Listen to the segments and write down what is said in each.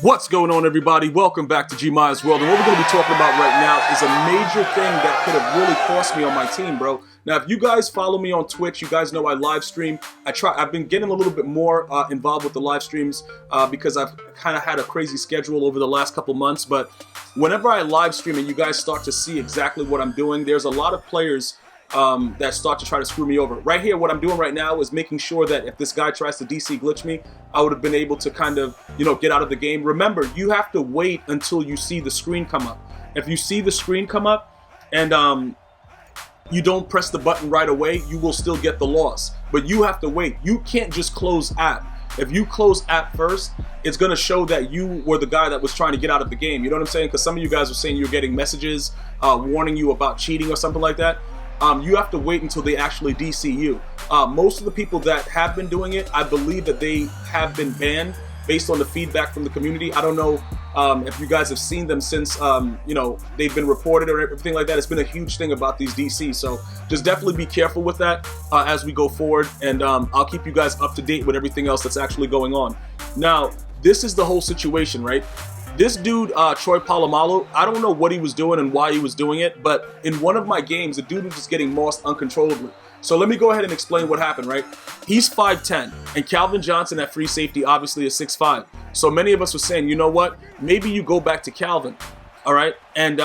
What's going on, everybody? Welcome back to GmiasWorld, and what we're going to be talking about right now is a major thing that could have really cost me on my team, bro. Now, if you guys follow me on Twitch, you guys know I live stream. I've been getting a little bit more involved with the live streams because I've kind of had a crazy schedule over the last couple months. But whenever I live stream and you guys start to see exactly what I'm doing, there's a lot of players that start to try to screw me over. Right here, what I'm doing right now is making sure that if this guy tries to DC glitch me, I would have been able to kind of, get out of the game. Remember, you have to wait until you see the screen come up. If you see the screen come up and you don't press the button right away, you will still get the loss. But you have to wait. You can't just close app. If you close app first, it's going to show that you were the guy that was trying to get out of the game. You know what I'm saying? Because some of you guys were saying you're getting messages warning you about cheating or something like that. You have to wait until they actually DC you. Most of the people that have been doing it, I believe that they have been banned based on the feedback from the community. I don't know if you guys have seen them since, they've been reported or everything like that. It's been a huge thing about these DCs. So just definitely be careful with that as we go forward. And I'll keep you guys up to date with everything else that's actually going on. Now, this is the whole situation, right? This dude, Troy Polamalu, I don't know what he was doing and why he was doing it, but in one of my games, the dude was just getting mossed uncontrollably. So let me go ahead and explain what happened, right? He's 5'10", and Calvin Johnson at free safety obviously is 6'5". So many of us were saying, you know what? Maybe you go back to Calvin, all right? And,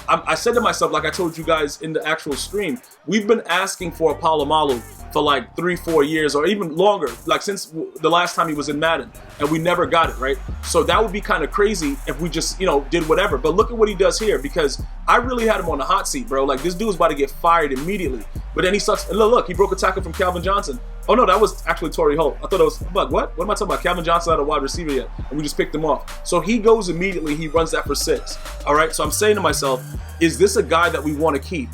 I said to myself, like I told you guys in the actual stream, we've been asking for a Polamalu for like 3-4 years or even longer, like since the last time he was in Madden, and we never got it, right? So that would be kind of crazy if we just, did whatever. But look at what he does here, because I really had him on the hot seat, bro. Like, this dude's about to get fired immediately. But then he sucks. And look, he broke a tackle from Calvin Johnson. Oh no, that was actually Torrey Holt. I thought it was, what? What am I talking about? Calvin Johnson not a wide receiver yet, and we just picked him off. So he goes immediately, he runs that for 6. All right, so I'm saying to myself, is this a guy that we want to keep?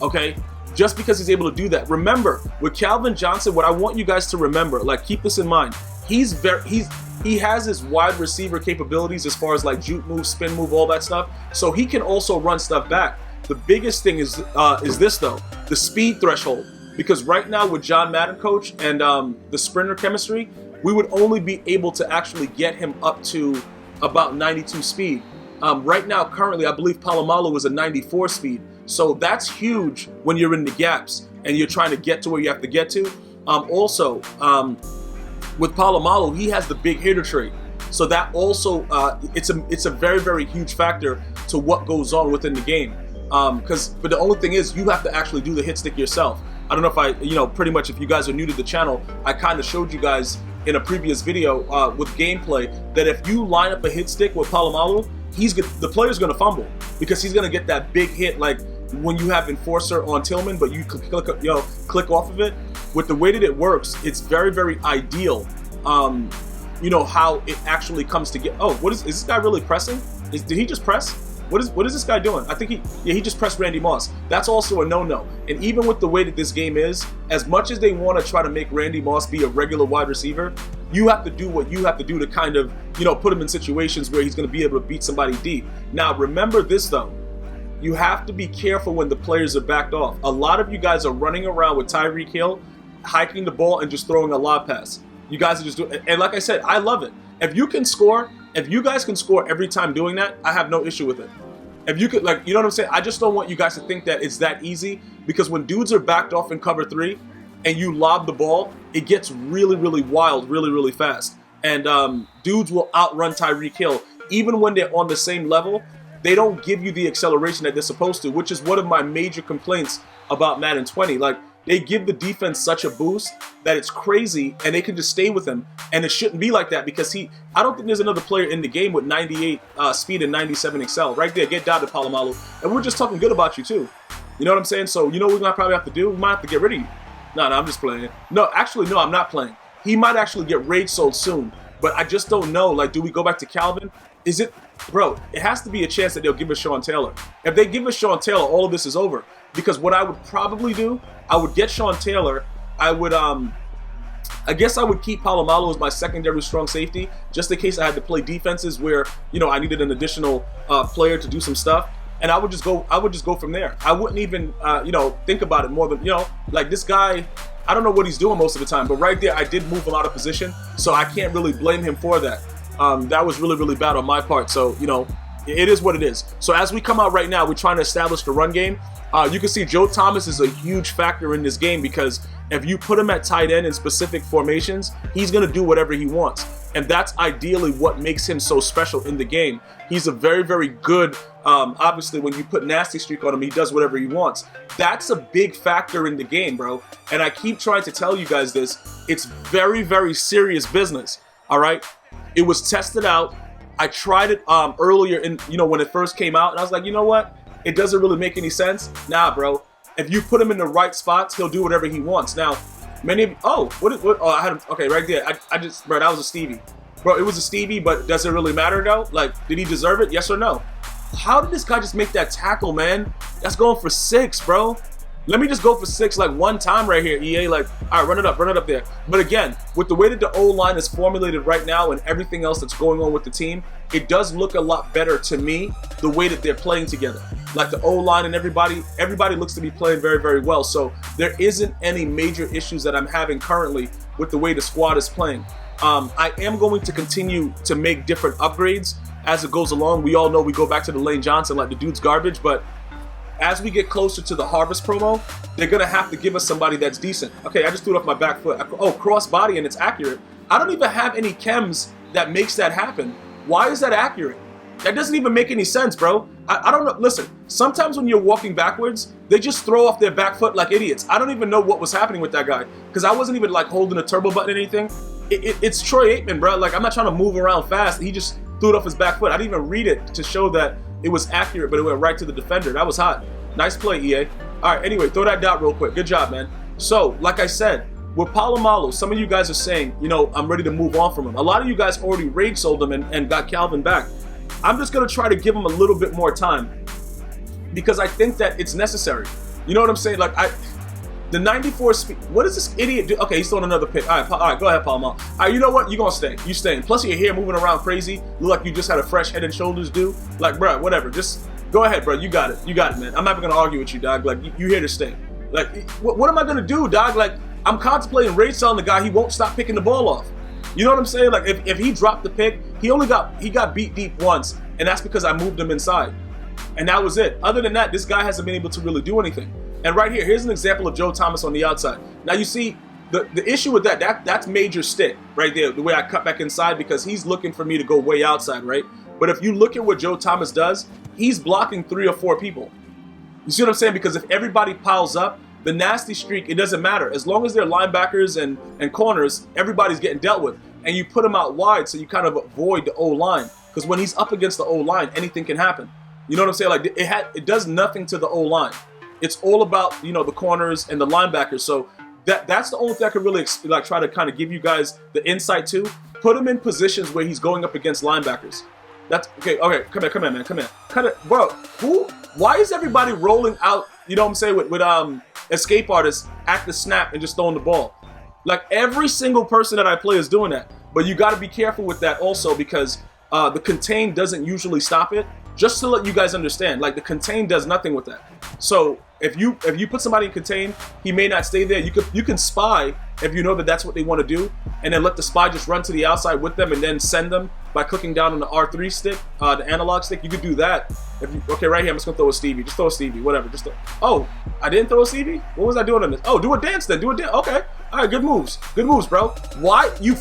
Okay, just because he's able to do that. Remember, with Calvin Johnson, what I want you guys to remember, like keep this in mind, he has his wide receiver capabilities as far as like juke move, spin move, all that stuff. So he can also run stuff back. The biggest thing is this though, the speed threshold. Because right now with John Madden coach and the sprinter chemistry, we would only be able to actually get him up to about 92 speed. Right now, currently, I believe Polamalu is a 94 speed. So that's huge when you're in the gaps and you're trying to get to where you have to get to. Also, with Polamalu, he has the big hitter trait. So that also, it's a very, very huge factor to what goes on within the game. But the only thing is, you have to actually do the hit stick yourself. I don't know if pretty much if you guys are new to the channel, I kind of showed you guys in a previous video with gameplay that if you line up a hit stick with Polamalu, the player's going to fumble because he's going to get that big hit like when you have Enforcer on Tillman, but you click off of it. With the way that it works, it's very, very ideal. How it actually comes together. Oh, is this guy really pressing? Did he just press? What is this guy doing? I think he just pressed Randy Moss. That's also a no-no. And even with the way that this game is, as much as they want to try to make Randy Moss be a regular wide receiver, you have to do what you have to do to kind of, put him in situations where he's going to be able to beat somebody deep. Now, remember this though. You have to be careful when the players are backed off. A lot of you guys are running around with Tyreek Hill, hiking the ball and just throwing a lob pass. You guys are just doing, and like I said, I love it. If you guys can score every time doing that, I have no issue with it. If you could, you know what I'm saying? I just don't want you guys to think that it's that easy, because when dudes are backed off in cover 3 and you lob the ball, it gets really, really wild, really, really fast. And dudes will outrun Tyreek Hill. Even when they're on the same level, they don't give you the acceleration that they're supposed to, which is one of my major complaints about Madden 20. Like, they give the defense such a boost that it's crazy, and they can just stay with him. And it shouldn't be like that, because I don't think there's another player in the game with 98 speed and 97 excel. Right there, get down to Polamalu. And we're just talking good about you too. You know what I'm saying? So you know what we're gonna probably have to do? We might have to get rid of you. No, I'm just playing. No, actually, no, I'm not playing. He might actually get rage sold soon, but I just don't know. Like, do we go back to Calvin? Is it, bro? It has to be a chance that they'll give us Sean Taylor. If they give us Sean Taylor, all of this is over. Because what I would probably do, I would get Sean Taylor. I would, I guess I would keep Polamalu as my secondary strong safety, just in case I had to play defenses where, I needed an additional player to do some stuff. And I would just go from there. I wouldn't even, think about it more than, like this guy, I don't know what he's doing most of the time, but right there, I did move him out of position, so I can't really blame him for that. That was really, really bad on my part. So, you know, it is what it is. So as we come out right now, we're trying to establish the run game. You can see Joe Thomas is a huge factor in this game because if you put him at tight end in specific formations, he's going to do whatever he wants. And that's ideally what makes him so special in the game. He's a very, very good, obviously when you put nasty streak on him, he does whatever he wants. That's a big factor in the game, bro. And I keep trying to tell you guys this. It's very, very serious business, all right? It was tested out. I tried it earlier in, you know, when it first came out, and I was like, you know what? It doesn't really make any sense. Nah, bro. If you put him in the right spots, he'll do whatever he wants. Now, many of you, oh, I had him, okay, right there. I just, bro, that was a Stevie. Bro, it was a Stevie, but does it really matter though? Like, did he deserve it? Yes or no? How did this guy just make that tackle, man? That's going for 6, bro. Let me just go for 6 like one time right here, EA. Like, all right, run it up there. But again, with the way that the O-line is formulated right now and everything else that's going on with the team, it does look a lot better to me the way that they're playing together. Like the O-line and everybody looks to be playing very, very well. So there isn't any major issues that I'm having currently with the way the squad is playing. I am going to continue to make different upgrades as it goes along. We all know we go back to the Lane Johnson like the dude's garbage, but as we get closer to the Harvest promo, they're going to have to give us somebody that's decent. Okay, I just threw it off my back foot. Oh, cross body and it's accurate. I don't even have any chems that makes that happen. Why is that accurate? That doesn't even make any sense, bro. I don't know. Listen, sometimes when you're walking backwards, they just throw off their back foot like idiots. I don't even know what was happening with that guy because I wasn't even like holding a turbo button or anything. It's Troy Aikman, bro. Like, I'm not trying to move around fast. He just threw it off his back foot. I didn't even read it to show that it was accurate, but it went right to the defender. That was hot. Nice play, EA. All right, anyway, throw that dot real quick. Good job, man. So, like I said, with Polamalu, some of you guys are saying, you know, I'm ready to move on from him. A lot of you guys already rage sold him and got Calvin back. I'm just going to try to give him a little bit more time because I think that it's necessary. You know what I'm saying? Like, the 94 speed. What does this idiot do? Okay, he's throwing another pick. All right, go ahead, Polamalu. All right, you know what? You're going to stay. You staying. Plus, your hair moving around crazy. Look like you just had a fresh Head and Shoulders do. Like, bro, whatever. Just go ahead, bro. You got it. You got it, man. I'm not even going to argue with you, dog. Like, you here to stay. Like, what am I going to do, dog? Like, I'm contemplating rage selling the guy. He won't stop picking the ball off. You know what I'm saying? Like, if he dropped the pick, he got beat deep once, and that's because I moved him inside. And that was it. Other than that, this guy hasn't been able to really do anything. And right here, here's an example of Joe Thomas on the outside. Now you see, the issue with that's major stick right there, the way I cut back inside, because he's looking for me to go way outside, right? But if you look at what Joe Thomas does, he's blocking 3 or 4 people. You see what I'm saying? Because if everybody piles up, the nasty streak, it doesn't matter. As long as they're linebackers and corners, everybody's getting dealt with. And you put him out wide so you kind of avoid the O-line. Because when he's up against the O-line, anything can happen. You know what I'm saying? Like, it does nothing to the O-line. It's all about, you know, the corners and the linebackers. So that's the only thing I could really like try to kind of give you guys the insight to. Put him in positions where he's going up against linebackers. That's okay. Come here, man. Come here, bro. Why is everybody rolling out? You know what I'm saying with escape artists at the snap and just throwing the ball? Like, every single person that I play is doing that. But you got to be careful with that also because the contain doesn't usually stop it. Just to let you guys understand, like, the contain does nothing with that. So if you put somebody in contain, he may not stay there. You can spy if you know that that's what they want to do, and then let the spy just run to the outside with them and then send them by clicking down on the R3 stick, the analog stick. You could do that. Okay, right here, I'm just gonna throw a Stevie. Just throw a Stevie, whatever. Oh, I didn't throw a Stevie? What was I doing on this? Oh, do a dance then. Do a dance. Okay. All right, good moves, bro. Why you?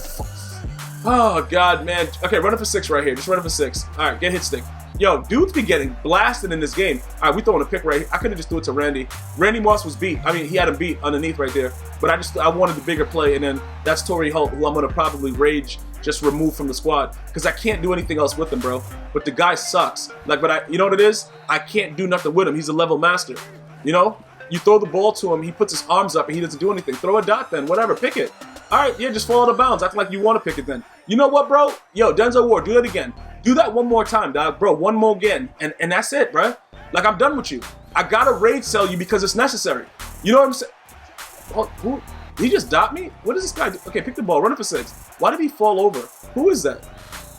Oh God, man. Okay, run it for 6 right here. Just run it for 6. All right, get hit stick. Yo, dudes be getting blasted in this game. All right, we throwing a pick right here. I could have just threw it to Randy. Randy Moss was beat. I mean, he had him beat underneath right there. But I wanted the bigger play, and then that's Torrey Holt, who I'm going to probably rage just remove from the squad because I can't do anything else with him, bro. But the guy sucks. Like, you know what it is? I can't do nothing with him. He's a level master. You know? You throw the ball to him, he puts his arms up, and he doesn't do anything. Throw a dot then, whatever. Pick it. All right, yeah, just fall out of bounds. Act like you want to pick it then. You know what, bro? Yo, Denzel Ward, do that again. Do that one more time, dog. Bro, one more again. And that's it, bro. Like, I'm done with you. I got to raid sell you because it's necessary. You know what I'm saying? Oh, who? He just dot me? What does this guy do? Okay, pick the ball. Run it for 6. Why did he fall over? Who is that?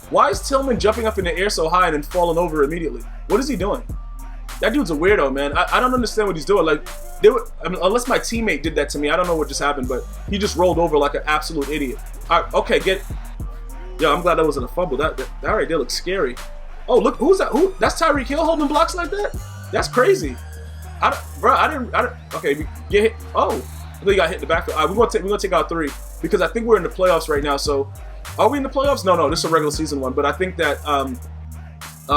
Why is Tillman jumping up in the air so high and then falling over immediately? What is he doing? That dude's a weirdo, man. I don't understand what he's doing. Like, I mean, unless my teammate did that to me, I don't know what just happened, but he just rolled over like an absolute idiot. All right, okay, Yeah, I'm glad that wasn't a fumble. That right there looks scary. Oh, look, who's that? Who? That's Tyreek Hill holding blocks like that? That's crazy. I didn't. Okay, we get hit. Oh, I think you got hit in the back. All right, we're gonna take out 3 because I think we're in the playoffs right now. So, are we in the playoffs? No, this is a regular season one. But I think that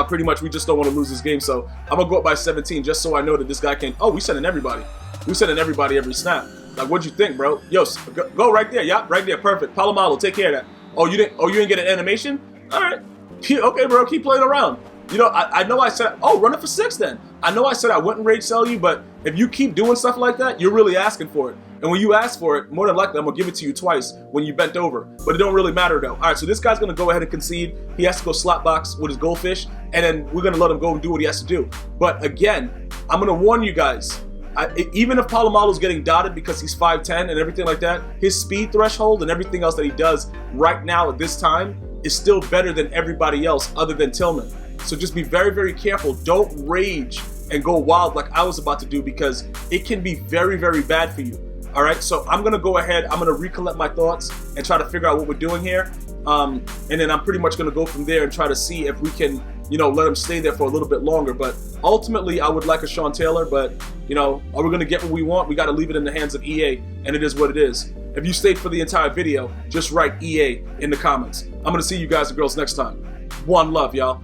pretty much we just don't want to lose this game. So I'm gonna go up by 17 just so I know that this guy can. Oh, we sending everybody. We sending everybody every snap. Like, what'd you think, bro? Yo, go right there. Yep, right there. Perfect. Polamalu, take care of that. Oh, you didn't get an animation? All right. Okay, bro. Keep playing around. You know, I know I said, oh, run it for 6 then. I know I said I wouldn't rage sell you, but if you keep doing stuff like that, you're really asking for it. And when you ask for it, more than likely, I'm going to give it to you twice when you bent over. But it don't really matter, though. All right, so this guy's going to go ahead and concede. He has to go slot box with his goldfish, and then we're going to let him go and do what he has to do. But again, I'm going to warn you guys, even if Polamalu's getting dotted because he's 5'10 and everything like that, his speed threshold and everything else that he does right now at this time is still better than everybody else other than Tillman. So just be very, very careful. Don't rage and go wild like I was about to do because it can be very, very bad for you. All right, so I'm going to go ahead. I'm going to recollect my thoughts and try to figure out what we're doing here. And then I'm pretty much going to go from there and try to see if we can, you know, let him stay there for a little bit longer. But ultimately, I would like a Sean Taylor. But, you know, are we going to get what we want? We got to leave it in the hands of EA, and it is what it is. If you stayed for the entire video, just write EA in the comments. I'm going to see you guys and girls next time. One love, y'all.